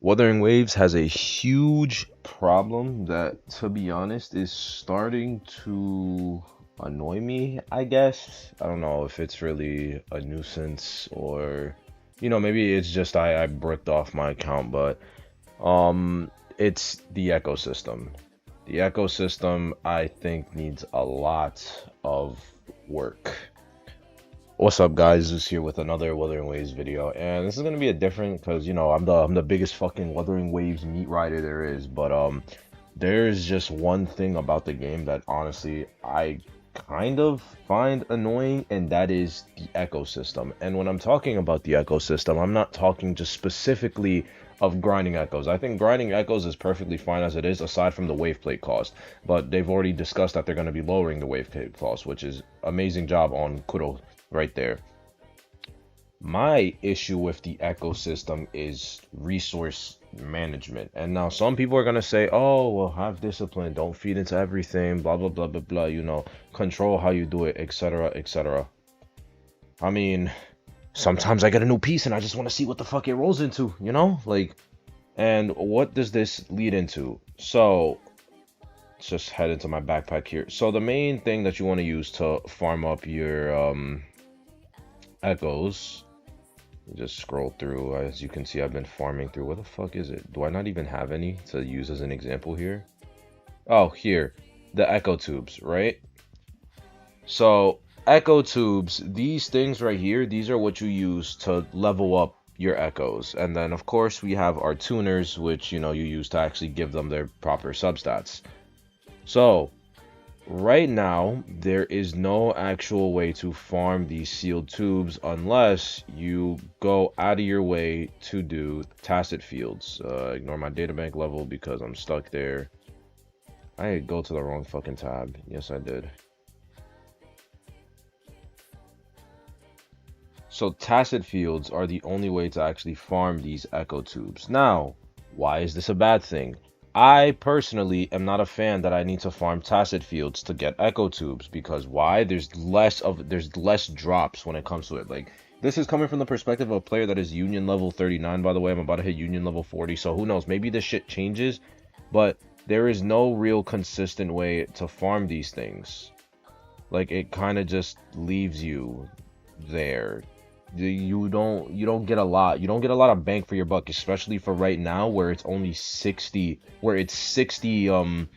Wuthering Waves has a huge problem that, to be honest, is starting to annoy me, I guess. I don't know if it's really a nuisance or, maybe it's just I bricked off my account, but it's the ecosystem. The ecosystem, I think, needs a lot of work. What's up, guys? Zeus here with another Wuthering Waves video, and this is gonna be a different because I'm the biggest fucking Wuthering Waves meat rider there is. But there's just one thing about the game that honestly I kind of find annoying, and that is the ecosystem. And when I'm talking about the ecosystem, I'm not talking just specifically of grinding echoes. I think grinding echoes is perfectly fine as it is, aside from the wave plate cost. But they've already discussed that they're going to be lowering the wave plate cost, which is amazing job on Kuro right there. My issue with the ecosystem is resource management. And now some people are going to say, oh, well, have discipline, don't feed into everything, blah, blah, blah, blah, blah, control how you do it, etc., etc. I mean, sometimes I get a new piece and I just want to see what the fuck it rolls into, Like, and what does this lead into? So, let's just head into my backpack here. So the main thing that you want to use to farm up your echoes, just scroll through. As you can see, I've been farming through. What the fuck is it? Do I not even have any to use as an example here? Oh, here, the echo tubes, right? So echo tubes, these things right here, these are what you use to level up your echoes. And then of course we have our tuners, which you use to actually give them their proper substats. So right now, there is no actual way to farm these sealed tubes unless you go out of your way to do tacit fields. Ignore my databank level because I'm stuck there. I go to the wrong fucking tab. Yes, I did. So tacit fields are the only way to actually farm these echo tubes. Now, why is this a bad thing? I personally am not a fan that I need to farm tacit fields to get echo tubes, because why? There's less drops when it comes to it. Like, this is coming from the perspective of a player that is union level 39, by the way. I'm about to hit union level 40, so who knows? Maybe this shit changes, but there is no real consistent way to farm these things. Like, it kind of just leaves you there. You don't get a lot. You don't get a lot of bang for your buck, especially for right now where it's only 60, where it's 60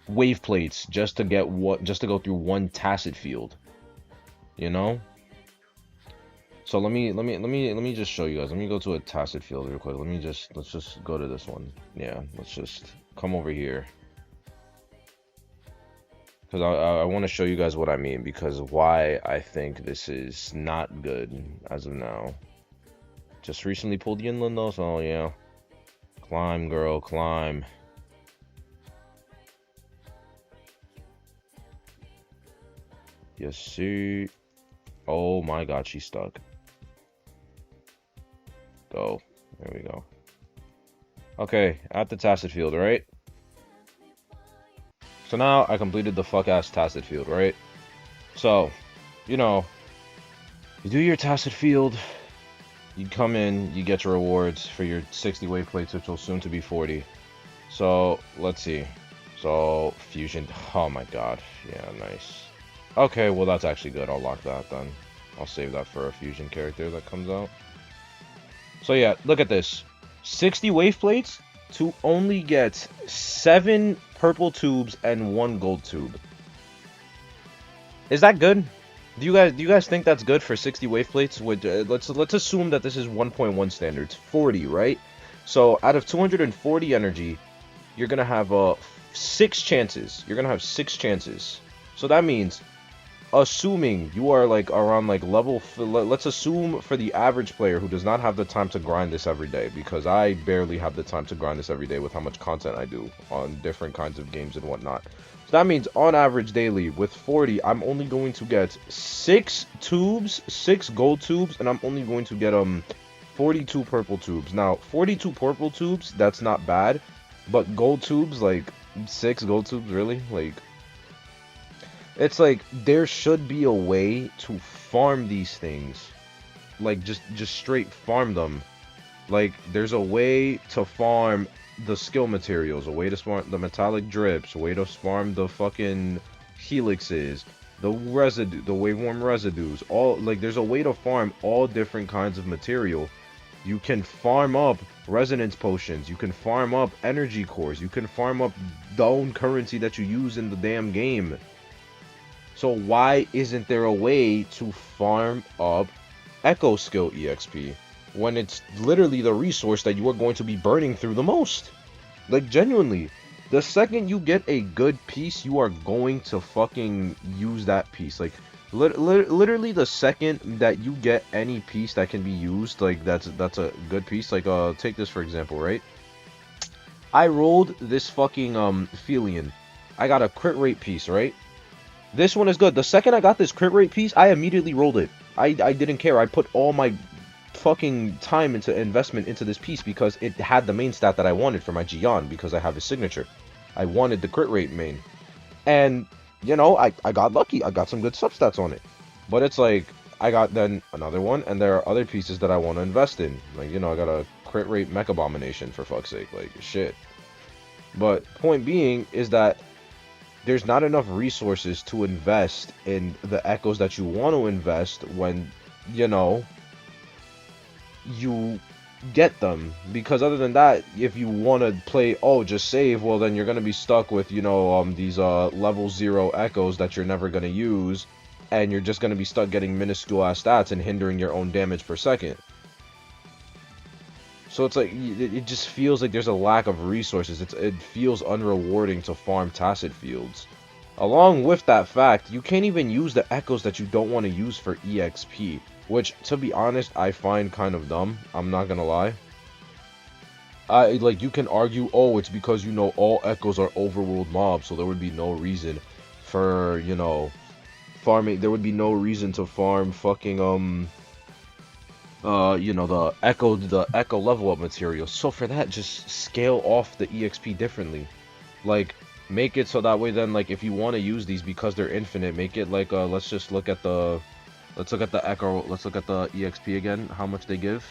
wave plates just to get just to go through one tacit field, you know? So let me just show you guys. Let me go to a tacit field real quick. Let's just go to this one. Yeah, let's just come over here. Because I want to show you guys what I mean, because why I think this is not good as of now. Just recently pulled the inland though, so yeah. Climb, girl, climb. Yes, see. Oh my god, she's stuck. Go. There we go. Okay, at the tacit field, right? So now I completed the fuck-ass tacit field, right? So, you do your tacit field, you come in, you get your rewards for your 60 wave plates, which will soon to be 40. So, let's see. So, fusion, oh my god, yeah, nice. Okay, well that's actually good, I'll lock that then. I'll save that for a fusion character that comes out. So yeah, look at this. 60 wave plates to only get 7 purple tubes and 1 gold tube. Is that good? Do you guys think that's good for 60 wave plates? With let's assume that this is 1.1 standards, 40, right? So out of 240 energy, you're gonna have 6 chances. You're gonna have 6 chances. So that means, assuming you are like around like level, let's assume for the average player who does not have the time to grind this every day, because I barely have the time to grind this every day with how much content I do on different kinds of games and whatnot. So that means on average daily with 40, I'm only going to get 6 tubes, 6 gold tubes, and I'm only going to get 42 purple tubes. Now 42 purple tubes, that's not bad, but gold tubes, like 6 gold tubes, really? Like, it's like there should be a way to farm these things, like just straight farm them, Like, there's a way to farm the skill materials, a way to farm the metallic drips, a way to farm the fucking helixes, the residue, the waveform residues. All like, there's a way to farm all different kinds of material. You can farm up resonance potions. You can farm up energy cores. You can farm up the own currency that you use in the damn game. So why isn't there a way to farm up Echo Skill EXP when it's literally the resource that you are going to be burning through the most? Like, genuinely, the second you get a good piece, you are going to fucking use that piece. Like, literally the second that you get any piece that can be used, like, that's a good piece. Like, take this for example, right? I rolled this fucking Phelion. I got a crit rate piece, right? This one is good. The second I got this crit rate piece, I immediately rolled it. I didn't care. I put all my fucking time into investment into this piece because it had the main stat that I wanted for my Gion because I have his signature. I wanted the crit rate main. And, you know, I got lucky. I got some good substats on it. But it's like, I got then another one, and there are other pieces that I want to invest in. Like, you know, I got a crit rate Mech Abomination, for fuck's sake. Like, shit. But point being is that there's not enough resources to invest in the echoes that you want to invest when, you know, you get them. Because other than that, if you want to play, oh, just save, well, then you're going to be stuck with, you know, these level 0 echoes that you're never going to use, and you're just going to be stuck getting minuscule ass stats and hindering your own damage per second. So it's like, it just feels like there's a lack of resources. It feels unrewarding to farm Tacit Fields. Along with that fact, you can't even use the echoes that you don't want to use for EXP. Which, to be honest, I find kind of dumb. I'm not gonna lie. Like, you can argue, oh, it's because, you know, all echoes are overworld mobs, so there would be no reason for, you know, farming. There would be no reason to farm fucking, you know, the echo level up material. So for that, just scale off the EXP differently. Like, make it so that way then, like, if you want to use these because they're infinite, make it like, let's look at the echo, let's look at the EXP again, how much they give.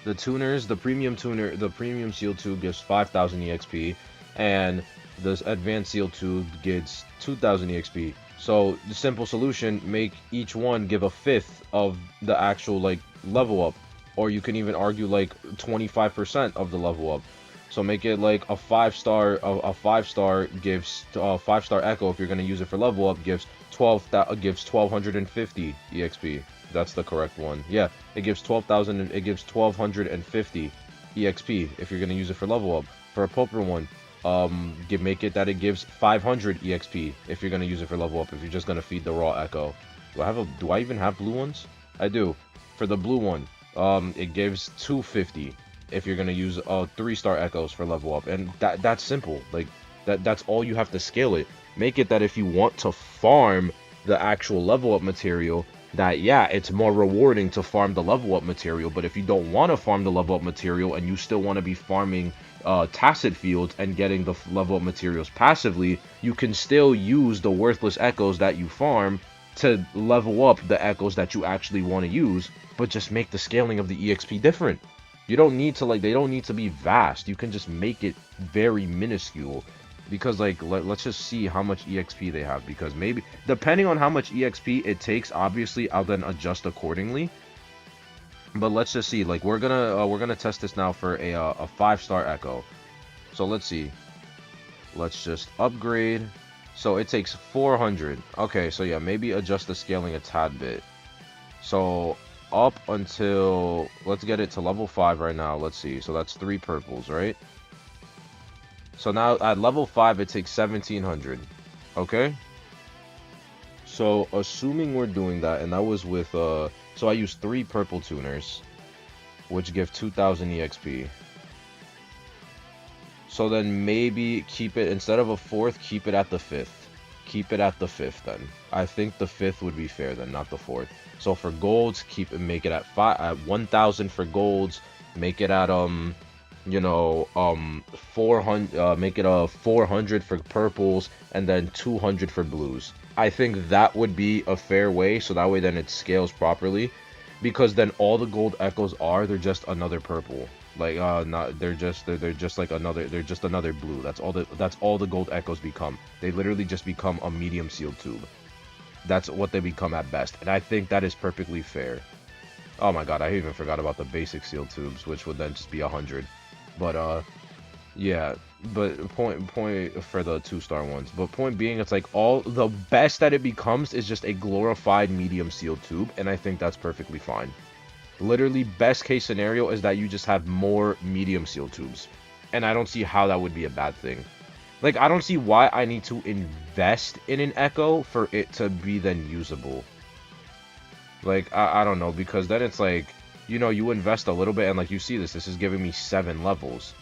The tuners, the premium seal 2 gives 5,000 EXP, and this advanced seal 2 gives 2,000 EXP. So the simple solution, make each one give a fifth of the actual, like, level up, or you can even argue like 25% of the level up. So make it like a 5-star. A 5-star gives 5-star echo. If you're gonna use it for level up, gives 1250 EXP. That's the correct one. Yeah, it gives 12,000. It gives 1250 EXP if you're gonna use it for level up. For a Poper one, make it that it gives 500 EXP if you're gonna use it for level up. If you're just gonna feed the raw echo. Do I even have blue ones? I do. For the blue one, it gives 250 if you're gonna use 3-star echoes for level up, and that's simple. Like, that's all you have to scale it. Make it that if you want to farm the actual level up material, that, yeah, it's more rewarding to farm the level up material. But if you don't want to farm the level up material and you still want to be farming Tacit Fields and getting the level up materials passively, you can still use the worthless echoes that you farm to level up the echoes that you actually want to use, but just make the scaling of the EXP different. You don't need to, like, they don't need to be vast. You can just make it very minuscule. Because, like, let's just see how much EXP they have. Because maybe, depending on how much EXP it takes, obviously, I'll then adjust accordingly. But let's just see. Like, we're gonna test this now for a 5-star echo. So let's see. Let's just upgrade. So it takes 400. Okay, so yeah, maybe adjust the scaling a tad bit. So up until, let's get it to level 5 right now. Let's see. So that's 3 purples, right? So now at level 5 it takes 1700. Okay? So assuming we're doing that, and that was with so I used 3 purple tuners, which give 2000 EXP. So then maybe keep it, instead of a 4th, keep it at the 5th. Keep it at the 5th then. I think the 5th would be fair then, not the 4th. So for golds, make it at 1000 for golds, make it at you know, 400, make it a 400 for purples, and then 200 for blues. I think that would be a fair way, so that way then it scales properly. because then all the gold echoes they're just another purple. Like not they're just like another they're just another blue. That's all the gold echoes become. They literally just become a medium sealed tube. That's what they become at best. And I think that is perfectly fair. Oh my god, I even forgot about the basic sealed tubes, which would then just be 100. But yeah, but point for the 2-star ones. But point being, it's like all the best that it becomes is just a glorified medium sealed tube, and I think that's perfectly fine. Literally, best case scenario is that you just have more medium sealed tubes, and I don't see how that would be a bad thing. Like, I don't see why I need to invest in an echo for it to be then usable. Like, I don't know, because then it's like, you know, you invest a little bit, and like, you see this is giving me 7 levels.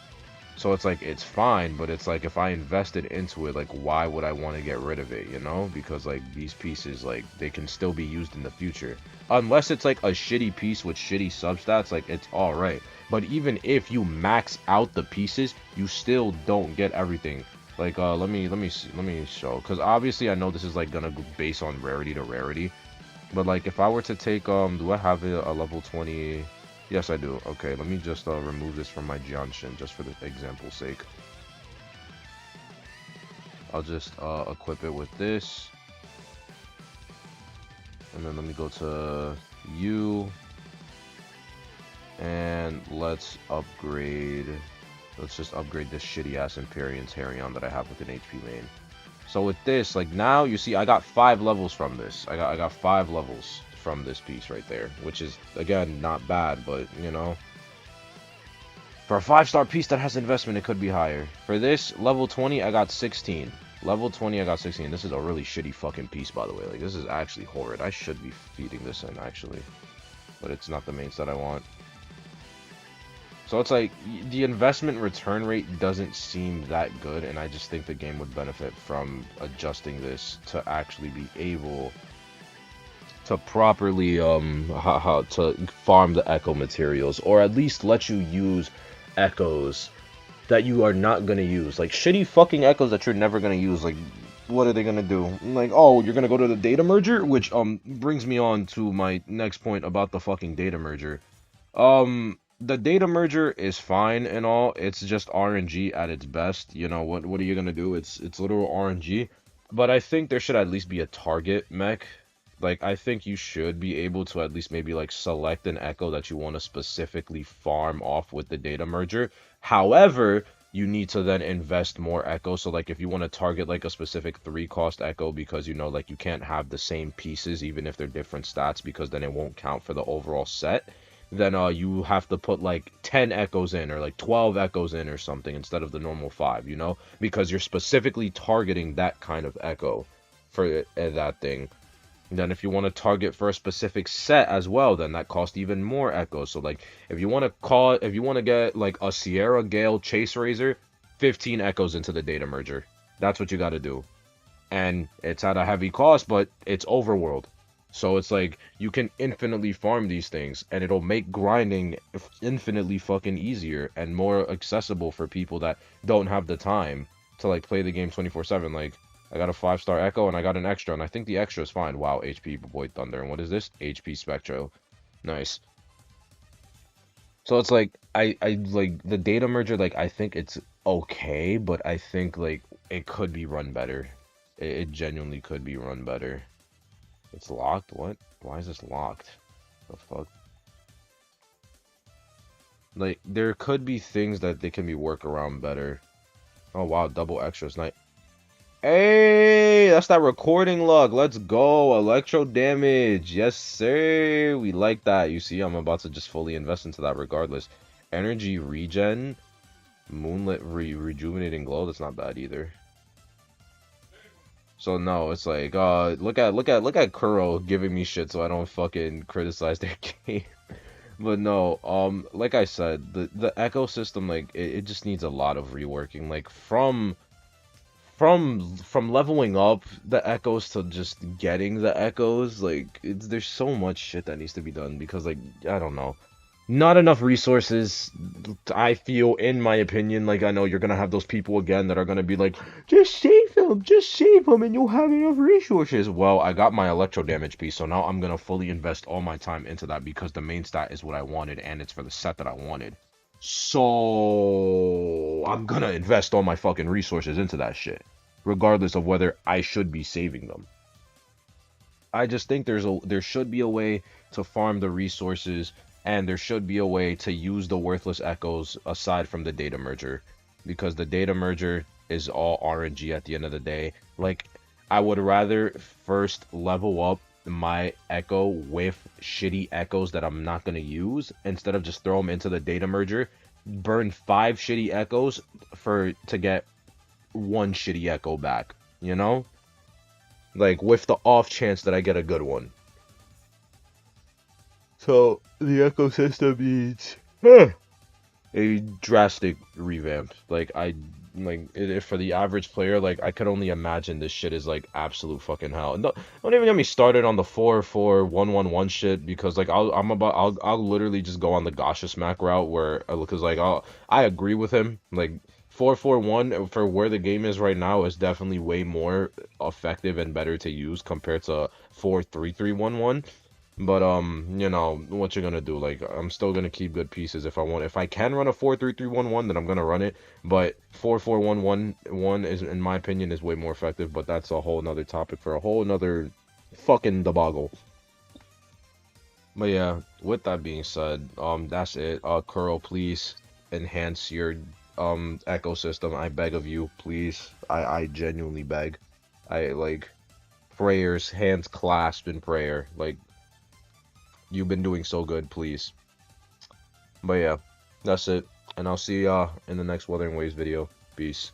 So it's like, it's fine, but it's like, if I invested into it, like, why would I want to get rid of it, you know? Because, like, these pieces, like, they can still be used in the future. Unless it's, like, a shitty piece with shitty substats, like, it's alright. But even if you max out the pieces, you still don't get everything. Like, let me show. Because obviously, I know this is, like, gonna go base on rarity to rarity. But, like, if I were to take, do I have a level 20... Yes, I do. Okay, let me just remove this from my Jianshin, just for the example's sake. I'll just equip it with this. And then let me go to U. And let's upgrade... Let's just upgrade this shitty-ass Empyrean's Harrion that I have with an HP main. So with this, like, now, you see, I got 5 levels from this. I got 5 levels from this piece right there, which is, again, not bad, but, you know, for a 5-star piece that has investment, it could be higher. For this, level 20, I got 16. Level 20, I got 16. This is a really shitty fucking piece, by the way. Like, this is actually horrid. I should be feeding this in, actually, but it's not the main set I want. So it's like, the investment return rate doesn't seem that good, and I just think the game would benefit from adjusting this to actually be able to properly to farm the echo materials, or at least let you use echoes that you are not gonna use, like shitty fucking echoes that you're never gonna use. Like, what are they gonna do? Like, oh, you're gonna go to the data merger, which brings me on to my next point about the fucking data merger. The data merger is fine and all. It's just RNG at its best. You know, what are you gonna do? It's literal RNG. But I think there should at least be a target mech. Like, I think you should be able to at least maybe, like, select an echo that you want to specifically farm off with the data merger. However, you need to then invest more echo. So, like, if you want to target, like, a specific 3-cost echo because, you know, like, you can't have the same pieces even if they're different stats, because then it won't count for the overall set, then you have to put, like, 10 echoes in, or, like, 12 echoes in or something instead of the normal 5, you know? Because you're specifically targeting that kind of echo for that thing. Then if you want to target for a specific set as well, then that costs even more echoes. So, like, if you want to get, like, a Sierra Gale Chase Razor, 15 echoes into the data merger. That's what you got to do. And it's at a heavy cost, but it's overworld. So it's like, you can infinitely farm these things, and it'll make grinding infinitely fucking easier and more accessible for people that don't have the time to, like, play the game 24/7. Like, I got a 5-star echo, and I got an extra, and I think the extra is fine. Wow, HP Boy Thunder. And what is this? HP Spectro. Nice. So it's like, I like, the data merger, like, I think it's okay, but I think, like, it could be run better. It genuinely could be run better. It's locked? What? Why is this locked? The fuck? Like, there could be things that they can be worked around better. Oh, wow, double extras. Nice. Hey, that's that recording log. Let's go. Electro damage. Yes, sir. We like that. You see, I'm about to just fully invest into that regardless. Energy regen. Moonlit rejuvenating glow. That's not bad either. So no, it's like, look at Kuro giving me shit so I don't fucking criticize their game. But no, like I said, the ecosystem, like, it just needs a lot of reworking. Like, from leveling up the echoes to just getting the echoes, like, there's so much shit that needs to be done, because, like, I don't know. Not enough resources. I feel, in my opinion, like I know you're gonna have those people again that are gonna be like, just save him, and you'll have enough resources. Well, I got my electro damage piece, so now I'm gonna fully invest all my time into that because the main stat is what I wanted, and it's for the set that I wanted. So I'm gonna invest all my fucking resources into that shit, regardless of whether I should be saving them. I just think there should be a way to farm the resources, and there should be a way to use the worthless echoes aside from the data merger, because the data merger is all RNG at the end of the day. Like, I would rather first level up my echo with shitty echoes that I'm not gonna use instead of just throw them into the data merger, burn 5 shitty echoes for to get 1 shitty echo back, you know? Like, with the off chance that I get a good one. So the ecosystem needs a drastic revamp. Like, if for the average player, like, I could only imagine this shit is like absolute fucking hell. No, don't even get me started on the 4-4-1-1-1 shit, because like I'll literally just go on the Gasha smack route where, because like I agree with him. Like, 4-4-1 for where the game is right now is definitely way more effective and better to use compared to 4-3-3-1-1. But you know what you're gonna do. Like, I'm still gonna keep good pieces if I want. If I can run a 4-3-3-1-1, then I'm gonna run it. But 4-4-1-1-1 is, in my opinion, is way more effective. But that's a whole nother topic for a whole nother fucking debacle. But yeah, with that being said, that's it. Kuro, please enhance your ecosystem. I beg of you, please. I genuinely beg. I like prayers, hands clasped in prayer. Like, you've been doing so good, please. But yeah, that's it. And I'll see y'all in the next Wuthering Waves video. Peace.